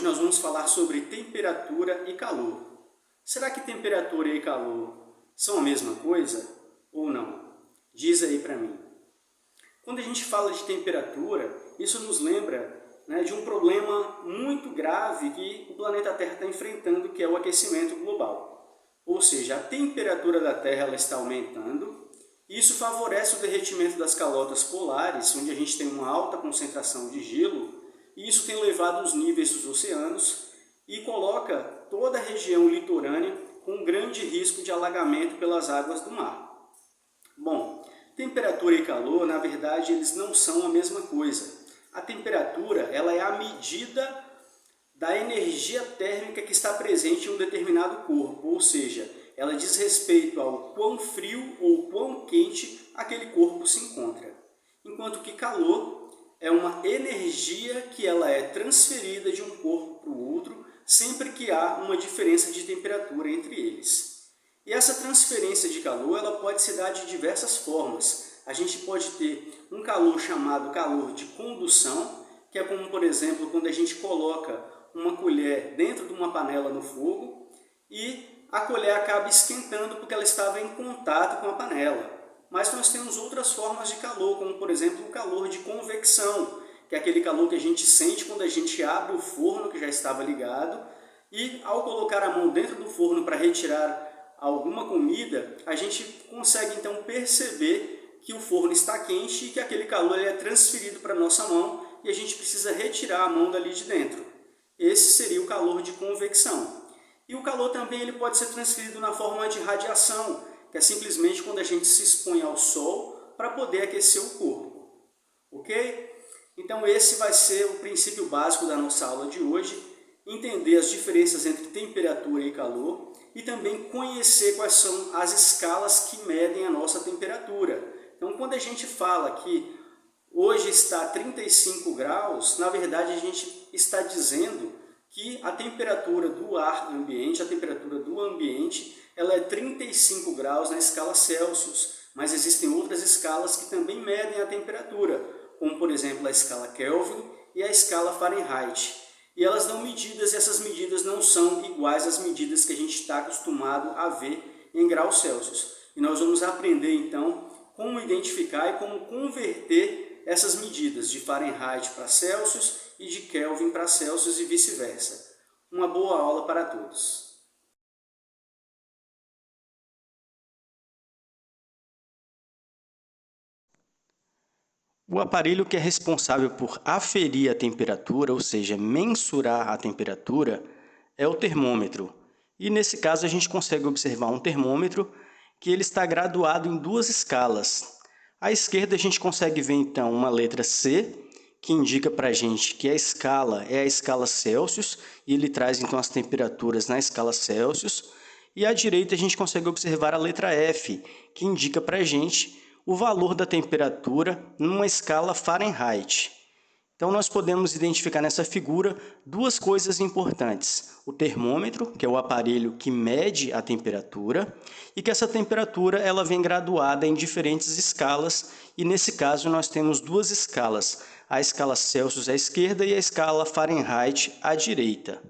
nós vamos falar sobre temperatura e calor. Será que temperatura e calor são a mesma coisa ou não? Diz aí para mim. Quando a gente fala de temperatura, isso nos lembra de um problema muito grave que o planeta Terra está enfrentando, que é o aquecimento global. Ou seja, a temperatura da Terra ela está aumentando, e isso favorece o derretimento das calotas polares, onde a gente tem uma alta concentração de gelo, e isso tem levado os níveis dos oceanos e coloca toda a região litorânea com um grande risco de alagamento pelas águas do mar. Bom, temperatura e calor, na verdade, eles não são a mesma coisa. A temperatura ela é a medida da energia térmica que está presente em um determinado corpo, ou seja, ela diz respeito ao quão frio ou quão quente aquele corpo se encontra. Enquanto que calor é uma energia que ela é transferida de um corpo para o outro sempre que há uma diferença de temperatura entre eles. E essa transferência de calor ela pode se dar de diversas formas. A gente pode ter um calor chamado calor de condução, que é como, por exemplo, quando a gente coloca uma colher dentro de uma panela no fogo e a colher acaba esquentando porque ela estava em contato com a panela. Mas nós temos outras formas de calor, como por exemplo o calor de convecção, que é aquele calor que a gente sente quando a gente abre o forno que já estava ligado e ao colocar a mão dentro do forno para retirar alguma comida, a gente consegue então perceber que o forno está quente e que aquele calor é transferido para a nossa mão e a gente precisa retirar a mão dali de dentro. Esse seria o calor de convecção. E o calor também ele pode ser transferido na forma de radiação, que é simplesmente quando a gente se expõe ao sol para poder aquecer o corpo. Ok? Então esse vai ser o princípio básico da nossa aula de hoje, entender as diferenças entre temperatura e calor e também conhecer quais são as escalas que medem a nossa temperatura. Então quando a gente fala que hoje está 35 graus, na verdade a gente está dizendo que a temperatura do ar ambiente, a temperatura do ambiente, ela é 35 graus na escala Celsius, mas existem outras escalas que também medem a temperatura, como por exemplo a escala Kelvin e a escala Fahrenheit. E elas dão medidas e essas medidas não são iguais às medidas que a gente está acostumado a ver em graus Celsius. E nós vamos aprender então como identificar e como converter essas medidas de Fahrenheit para Celsius e de Kelvin para Celsius e vice-versa. Uma boa aula para todos. O aparelho que é responsável por aferir a temperatura, ou seja, mensurar a temperatura, é o termômetro. E nesse caso a gente consegue observar um termômetro que ele está graduado em duas escalas. À esquerda a gente consegue ver então uma letra C, que indica para a gente que a escala é a escala Celsius, e ele traz então as temperaturas na escala Celsius. E à direita a gente consegue observar a letra F, que indica para a gente o valor da temperatura numa escala Fahrenheit. Então nós podemos identificar nessa figura duas coisas importantes. O termômetro, que é o aparelho que mede a temperatura, e que essa temperatura ela vem graduada em diferentes escalas, e nesse caso nós temos duas escalas, a escala Celsius à esquerda e a escala Fahrenheit à direita.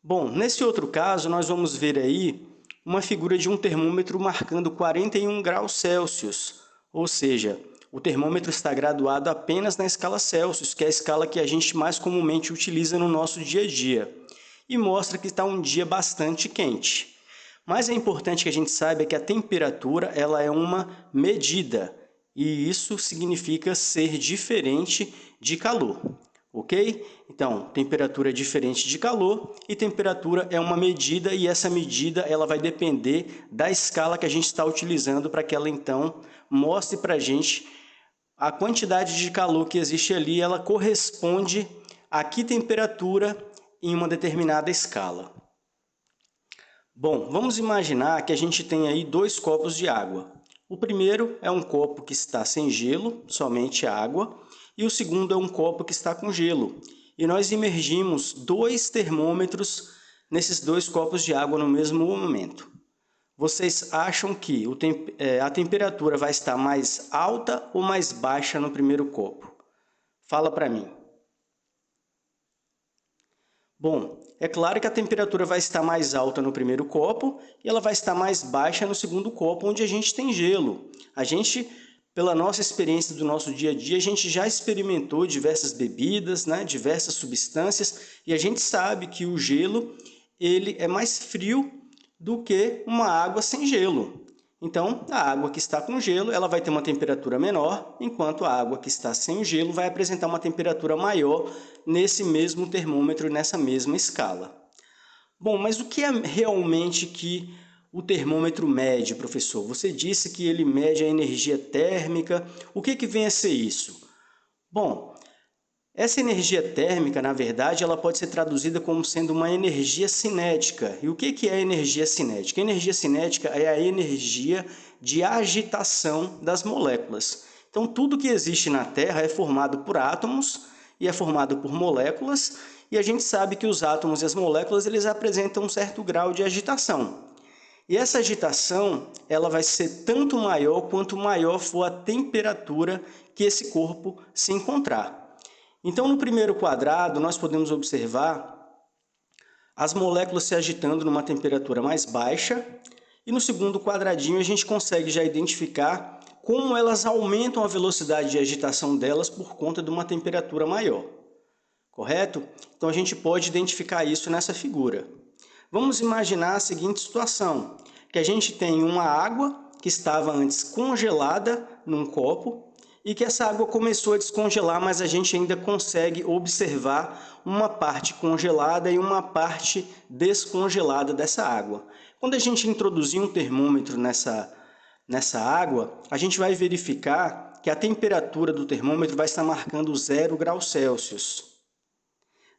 Bom, nesse outro caso nós vamos ver aí uma figura de um termômetro marcando 41 graus Celsius, ou seja, o termômetro está graduado apenas na escala Celsius, que é a escala que a gente mais comumente utiliza no nosso dia a dia, e mostra que está um dia bastante quente. Mas é importante que a gente saiba que a temperatura ela é uma medida, e isso significa ser diferente de calor. Ok? Então, temperatura é diferente de calor e temperatura é uma medida e essa medida ela vai depender da escala que a gente está utilizando para que ela então mostre para a gente a quantidade de calor que existe ali, ela corresponde a que temperatura em uma determinada escala. Bom, vamos imaginar que a gente tem aí dois copos de água. O primeiro é um copo que está sem gelo, somente água, e o segundo é um copo que está com gelo. E nós imergimos dois termômetros nesses dois copos de água no mesmo momento. Vocês acham que a temperatura vai estar mais alta ou mais baixa no primeiro copo? Fala para mim. Bom, é claro que a temperatura vai estar mais alta no primeiro copo e ela vai estar mais baixa no segundo copo, onde a gente tem gelo. A gente, pela nossa experiência do nosso dia a dia, a gente já experimentou diversas bebidas, né, diversas substâncias, e a gente sabe que o gelo ele é mais frio do que uma água sem gelo. Então, a água que está com gelo, ela vai ter uma temperatura menor, enquanto a água que está sem o gelo vai apresentar uma temperatura maior nesse mesmo termômetro, nessa mesma escala. Bom, mas o que é realmente que o termômetro mede, professor? Você disse que ele mede a energia térmica. O que vem a ser isso? Bom, essa energia térmica, na verdade, ela pode ser traduzida como sendo uma energia cinética. E o que é energia cinética? A energia cinética é a energia de agitação das moléculas. Então, tudo que existe na Terra é formado por átomos e é formado por moléculas, e a gente sabe que os átomos e as moléculas eles apresentam um certo grau de agitação. E essa agitação ela vai ser tanto maior quanto maior for a temperatura que esse corpo se encontrar. Então, no primeiro quadrado, nós podemos observar as moléculas se agitando numa temperatura mais baixa, e no segundo quadradinho a gente consegue já identificar como elas aumentam a velocidade de agitação delas por conta de uma temperatura maior. Correto? Então, a gente pode identificar isso nessa figura. Vamos imaginar a seguinte situação, que a gente tem uma água que estava antes congelada num copo, e que essa água começou a descongelar, mas a gente ainda consegue observar uma parte congelada e uma parte descongelada dessa água. Quando a gente introduzir um termômetro nessa água, a gente vai verificar que a temperatura do termômetro vai estar marcando 0 graus Celsius.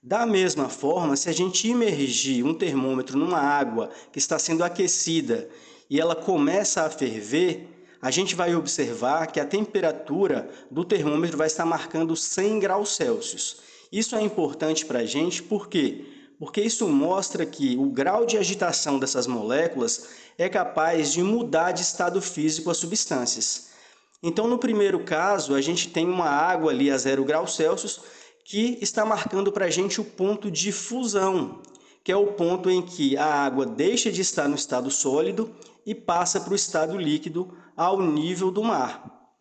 Da mesma forma, se a gente imergir um termômetro numa água que está sendo aquecida e ela começa a ferver, a gente vai observar que a temperatura do termômetro vai estar marcando 100 graus Celsius. Isso é importante para a gente, por quê? Porque isso mostra que o grau de agitação dessas moléculas é capaz de mudar de estado físico as substâncias. Então, no primeiro caso, a gente tem uma água ali a 0 graus Celsius que está marcando para a gente o ponto de fusão, que é o ponto em que a água deixa de estar no estado sólido e passa para o estado líquido ao nível do mar.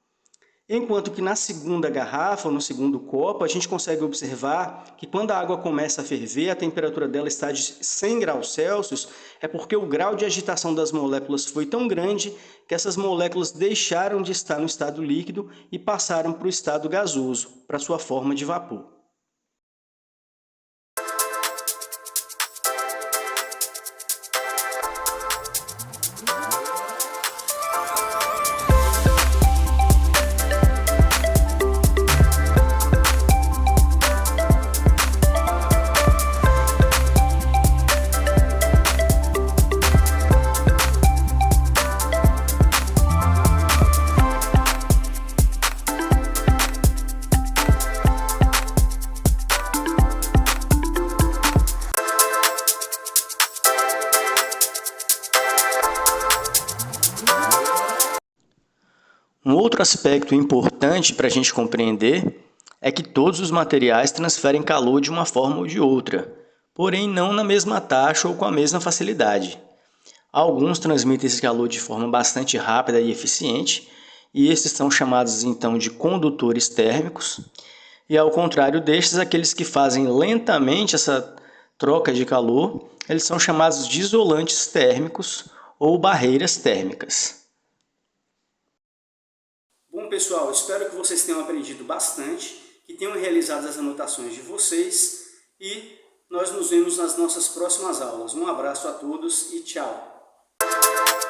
Enquanto que na segunda garrafa, ou no segundo copo, a gente consegue observar que quando a água começa a ferver, a temperatura dela está de 100 graus Celsius, é porque o grau de agitação das moléculas foi tão grande que essas moléculas deixaram de estar no estado líquido e passaram para o estado gasoso, para sua forma de vapor. Um outro aspecto importante para a gente compreender é que todos os materiais transferem calor de uma forma ou de outra, porém não na mesma taxa ou com a mesma facilidade. Alguns transmitem esse calor de forma bastante rápida e eficiente, e esses são chamados então de condutores térmicos, e ao contrário destes, aqueles que fazem lentamente essa troca de calor, eles são chamados de isolantes térmicos ou barreiras térmicas. Bom, pessoal, espero que vocês tenham aprendido bastante, que tenham realizado as anotações de vocês e nós nos vemos nas nossas próximas aulas. Um abraço a todos e tchau!